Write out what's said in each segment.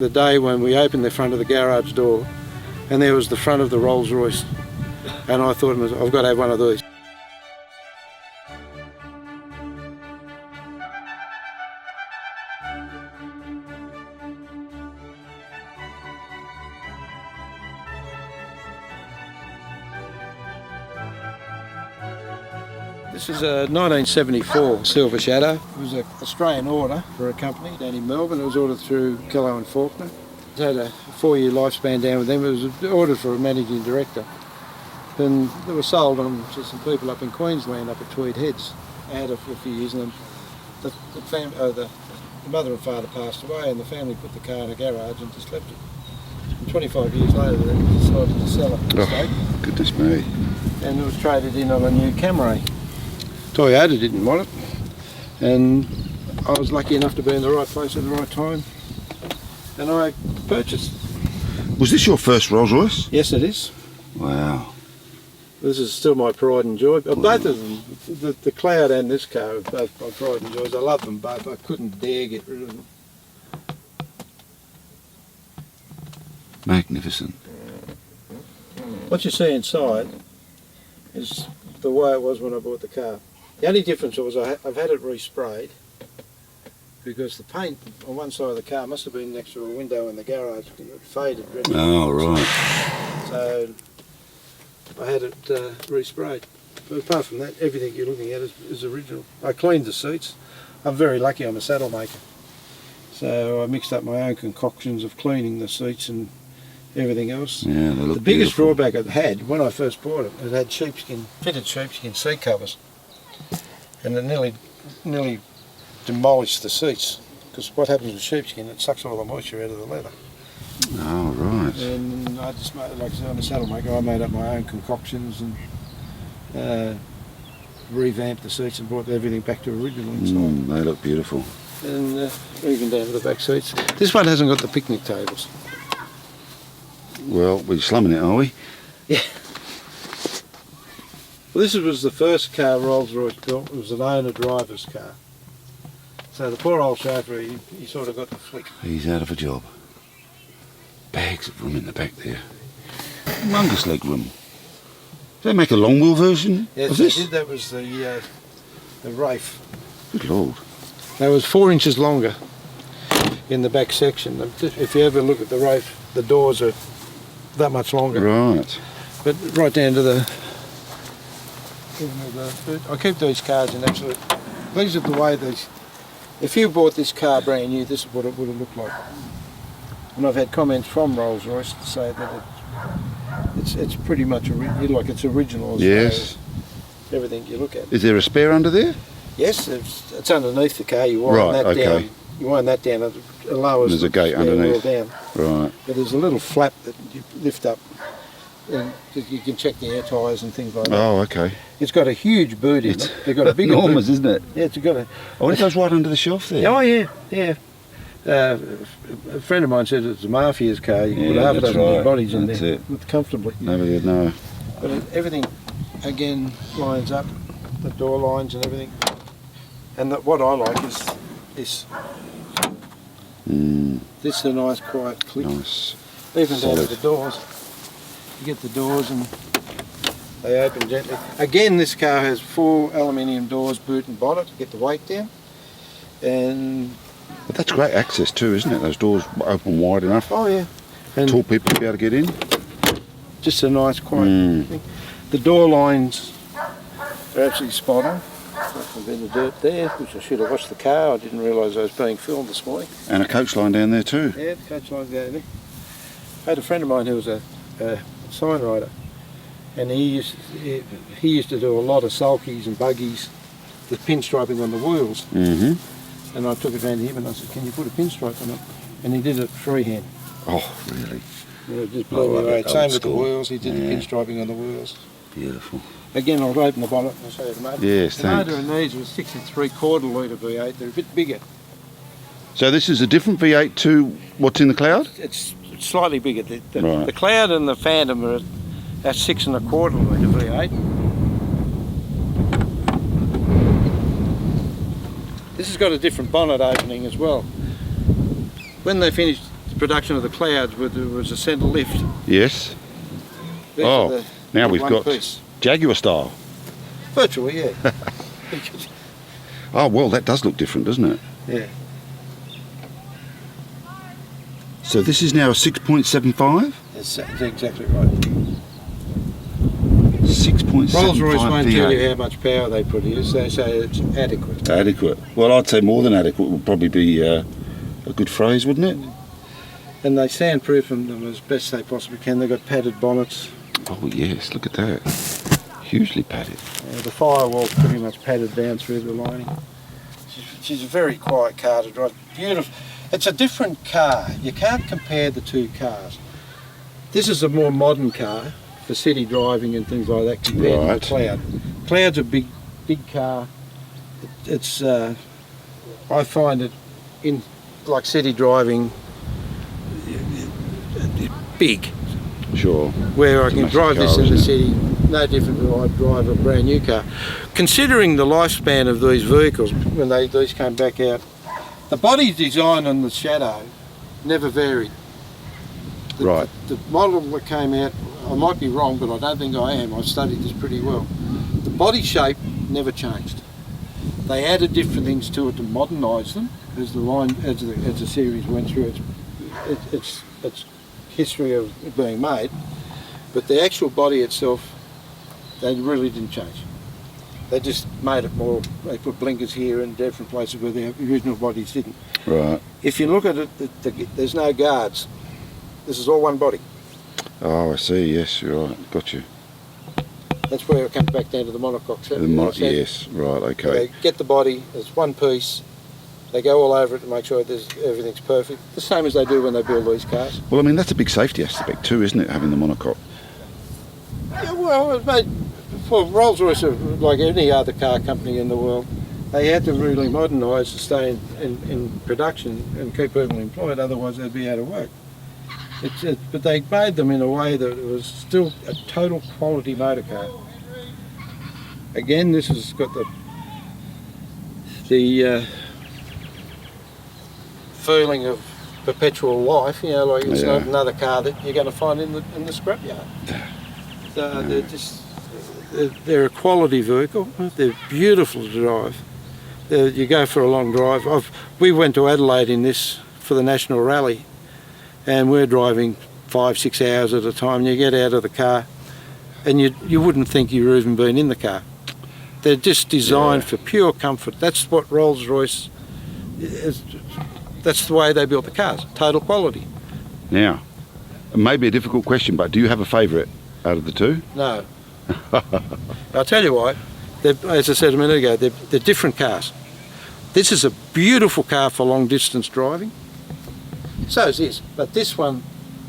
The day when we opened the front of the garage door and there was the front of the Rolls-Royce, and I thought, I've got to have one of these. This is a 1974 Silver Shadow. It was an Australian order for a company down in Melbourne. It was ordered through Kello and Faulkner. It had a 4-year lifespan down with them. It was ordered for a managing director. And it was sold on to some people up in Queensland, up at Tweed Heads. I had it for a few years, and then the mother and father passed away, and the family put the car in a garage and just left it. And 25 years later, they decided to sell it. Oh, goodness me. And it was traded in on a new Camry. Toyota didn't want it, and I was lucky enough to be in the right place at the right time, and I purchased. Was this your first Rolls-Royce? Yes, it is. Wow. This is still my pride and joy. Both of them, the Cloud and this car, are both my pride and joys. I love them both. I couldn't dare get rid of them. Magnificent. What you see inside is the way it was when I bought the car. The only difference was I've had it resprayed because the paint on one side of the car must have been next to a window in the garage and it faded. Oh, right. So I had it resprayed. But apart from that, everything you're looking at is original. I cleaned the seats. I'm very lucky, I'm a saddle maker. So I mixed up my own concoctions of cleaning the seats and everything else. Yeah, they look the biggest beautiful. drawback it had, when I first bought it, it had fitted sheepskin seat covers. And it nearly demolished the seats. Because what happens with sheepskin, it sucks all the moisture out of the leather. Oh, right. And I just made, like I said, I'm a saddle maker, I made up my own concoctions and revamped the seats and brought everything back to original inside. They look beautiful. And even down to the back seats. This one hasn't got the picnic tables. Well, we're slumming it, are we? Yeah. Well, this was the first car Rolls-Royce built. It was an owner-driver's car. So the poor old chauffeur, he sort of got the flick. He's out of a job. Bags of room in the back there. Humongous leg room. Did they make a long wheel version Yes, of this? they did. That was the Rafe. Good Lord. That was 4 inches longer in the back section. If you ever look at the Rafe, the doors are that much longer. Right. But right down to the... I keep these cars in absolute... These are the way these... If you bought this car brand new, this is what it would have looked like. And I've had comments from Rolls-Royce to say that it's pretty much like it's original as Yes. far as everything you look at. Is there a spare under there? Yes, it's underneath the car. You wind that down. You wind that down. It lowers. There's a gate underneath. Down. Right. But there's a little flap that you lift up, and you can check the air tyres and things like that. Oh, okay. It's got a huge boot in it. They've got a bigger enormous, boot. isn't it? Yeah, it's got a. Oh, it goes right under the shelf there. Oh yeah, yeah. A friend of mine said it's a mafia's car. You can put half a that's dozen right. bodies in That's there it. comfortably. Nobody would know. But everything, again, lines up. The door lines and everything. And what I like is this. This is a nice quiet click. Nice. Even down to Solid. the doors. You get the doors and they open gently. Again, this car has 4 aluminium doors, boot and bonnet, to get the weight down. And But that's great access too, isn't it? Those doors open wide enough. oh yeah, and Tall people to be able to get in. just a nice quiet thing. The door lines are absolutely spot on. A bit of dirt there, which I should have washed the car. I didn't realise I was being filmed this morning. And a coach line down there too. Yeah, the coach line's down there. I had a friend of mine who was a sign writer, and he used to do a lot of sulkies and buggies with pinstriping on the wheels. And I took it round to him and I said, can you put a pinstripe on it? And he did it freehand. Oh, really? Yeah, it just blew me away. Old Same with the school. wheels, he did the pinstriping on the wheels. Beautiful. Again, I'll open the bonnet and I'll show you the motor. Yes, the thanks. motor in these was 6 3/4 litre V8, they're a bit bigger. So this is a different V8 to what's in the Cloud? It's slightly bigger. Right. The Cloud and the Phantom are at 6 1/4 litre V8. This has got a different bonnet opening as well. When they finished production of the Clouds was a centre lift. Yes. These Oh, are now we've one got piece. Jaguar style. Virtually, yeah. Oh, well, that does look different, doesn't it? Yeah. So this is now a 6.75? That's exactly right. 6.75 Rolls-Royce won't tell V8. you how much power they produce. They say it's adequate. Adequate. Well, I'd say more than adequate would probably be a good phrase, wouldn't it? And they soundproof them as best they possibly can. They've got padded bonnets. Oh, yes, look at that. Hugely padded. The firewall's pretty much padded down through the lining. She's a very quiet car to drive. Beautiful. It's a different car. You can't compare the two cars. This is a more modern car for city driving and things like that compared to the Cloud. Cloud's a big car. It's I find it in like city driving big. Sure. Where I It's a can massive drive this car, in the isn't city, no different than I drive a brand new car. Considering the lifespan of these vehicles when these came back out, the body design on the Shadow never varied. Right. The model that came out, I might be wrong, but I don't think I am. I've studied this pretty well. The body shape never changed. They added different things to it to modernise them as the series went through its history of being made. But the actual body itself, they really didn't change. They just made it more. They put blinkers here and different places where the original bodies didn't. Right. If you look at it, there's no guards. This is all one body. Oh, I see. Yes, you're right. Got you. That's where it comes back down to the monocoque. Yes, right, okay. They get the body, it's one piece, they go all over it to make sure everything's perfect. The same as they do when they build these cars. Well, I mean, that's a big safety aspect too, isn't it, having the monocoque? Yeah, well, it made, for Rolls-Royce, like any other car company in the world, they had to really modernise to stay in production and keep people employed, otherwise they'd be out of work. But they made them in a way that it was still a total quality motor car. Again, this has got the feeling of perpetual life. You know, like it's not another car that you're going to find in the scrapyard. So they're a quality vehicle. They're beautiful to drive. You go for a long drive. We went to Adelaide in this for the National Rally. And we're driving 5-6 hours at a time. You get out of the car and you wouldn't think you've even been in the car. They're just designed for pure comfort. That's what Rolls-Royce is. That's the way they built the cars, total quality. Now, it may be a difficult question, but do you have a favourite out of the two? No. I'll tell you why. As I said a minute ago, they're different cars. This is a beautiful car for long distance driving. So is this, but this one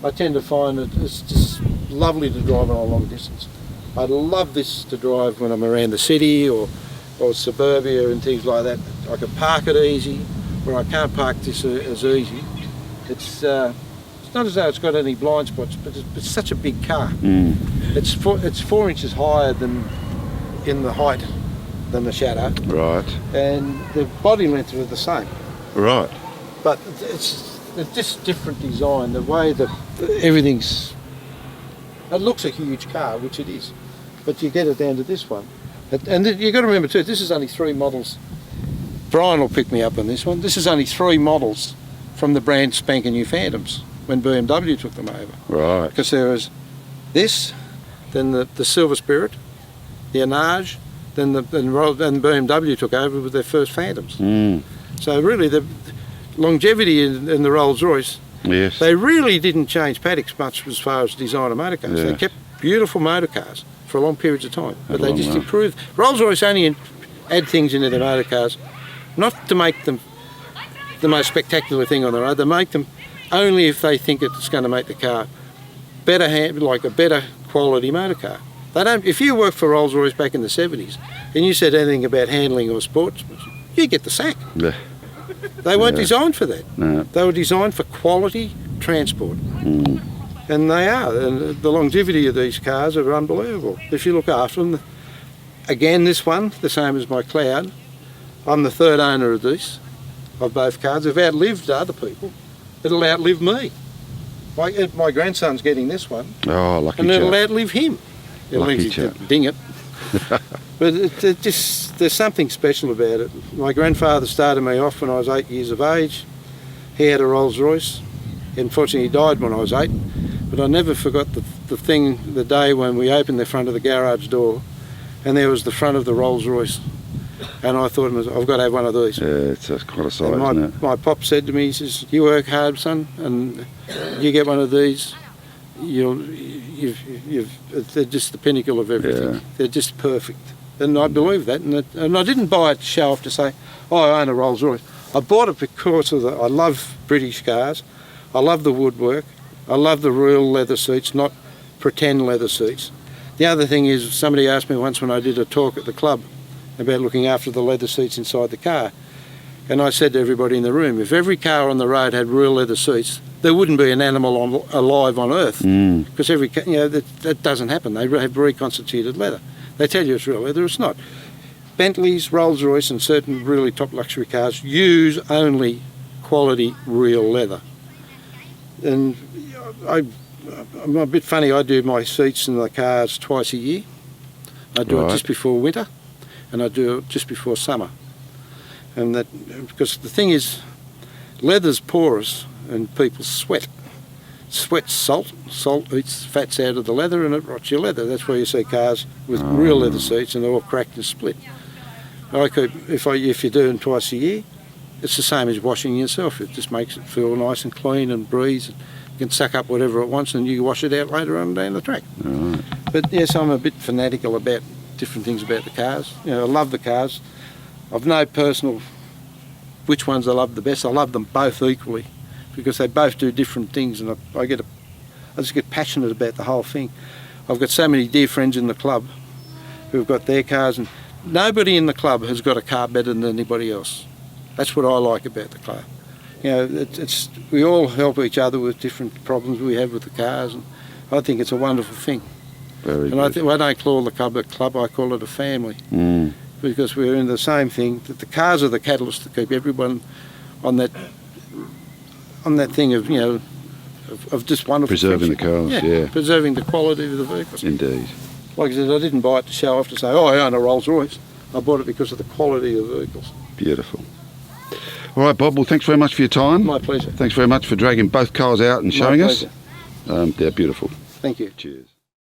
I tend to find it's just lovely to drive on a long distance. I'd love this to drive when I'm around the city or suburbia and things like that. I can park it easy, where I can't park this as easy. It's not as though it's got any blind spots, but it's such a big car. Mm. It's 4 inches higher in the height than the Shadow. Right. And the body length are the same. Right. But it's just different design, the way that everything's... It looks a huge car, which it is, but you get it down to this one. And you've got to remember too, this is only 3 models. Brian will pick me up on this one. This is only 3 models from the brand spanking new Phantoms when BMW took them over. Right. Because there was this, then the Silver Spirit, the Enage, then BMW took over with their first Phantoms. Mm. So really the longevity in the Rolls-Royce, Yes. they really didn't change paddocks much as far as design of motor cars. Yeah. They kept beautiful motor cars for long periods of time, but Had a they long just run. improved. Rolls-Royce only add things into their motor cars, not to make them the most spectacular thing on the road. They make them only if they think it's going to make the car better, like a better quality motor car. They don't. If you worked for Rolls-Royce back in the 70s and you said anything about handling or sportsmanship, you get the sack. Yeah. They weren't designed for that. No. They were designed for quality transport. Mm. And they are. And the longevity of these cars are unbelievable. If you look after them, again, this one, the same as my Cloud, I'm the 3rd owner of both cars. They've outlived other people. It'll outlive me. My grandson's getting this one, Oh, lucky and it'll chap. outlive him. It'll Lucky live chap. ding it. But there's something special about it. My grandfather started me off when I was 8 years of age. He had a Rolls-Royce. Unfortunately, he died when I was 8. But I never forgot the day when we opened the front of the garage door, and there was the front of the Rolls-Royce. And I thought, I've got to have one of these. Yeah, it's quite a sight, And isn't it? my pop said to me, he says, "You work hard, son, and you get one of these, they're just the pinnacle of everything. Yeah. They're just perfect." And I believe that. And I didn't buy it to show off to say, "Oh, I own a Rolls-Royce." I bought it because I love British cars. I love the woodwork. I love the real leather seats, not pretend leather seats. The other thing is, somebody asked me once when I did a talk at the club about looking after the leather seats inside the car. And I said to everybody in the room, if every car on the road had real leather seats, there wouldn't be an animal alive on earth. Because that doesn't happen. They have reconstituted leather. They tell you it's real leather, it's not. Bentleys, Rolls-Royce and certain really top luxury cars use only quality real leather. And I'm a bit funny, I do my seats in the cars twice a year. I do it just before winter, and I do it just before summer. And that, because the thing is, leather's porous and people sweat. Sweat's salt. Salt eats fats out of the leather and it rots your leather. That's why you see cars with real leather seats and they're all cracked and split. If you do them twice a year, it's the same as washing yourself. It just makes it feel nice and clean and breeze. You can suck up whatever it wants and you wash it out later on down the track. Right. But yes, I'm a bit fanatical about different things about the cars. I love the cars. I've no personal which ones I love the best. I love them both equally because they both do different things, and I just get passionate about the whole thing. I've got so many dear friends in the club who've got their cars, and nobody in the club has got a car better than anybody else. That's what I like about the club. We all help each other with different problems we have with the cars, and I think it's a wonderful thing. Very And I good. don't call the club a club, I call it a family. Mm. Because we're in the same thing, that the cars are the catalyst to keep everyone on that thing of just wonderful Preserving friendship. the cars, yeah. Preserving the quality of the vehicles. Indeed. Like I said, I didn't buy it to show off to say, oh, I own a Rolls-Royce. I bought it because of the quality of the vehicles. Beautiful. All right, Bob, well, thanks very much for your time. My pleasure. Thanks very much for dragging both cars out and showing us. pleasure. They're beautiful. Thank you. Cheers.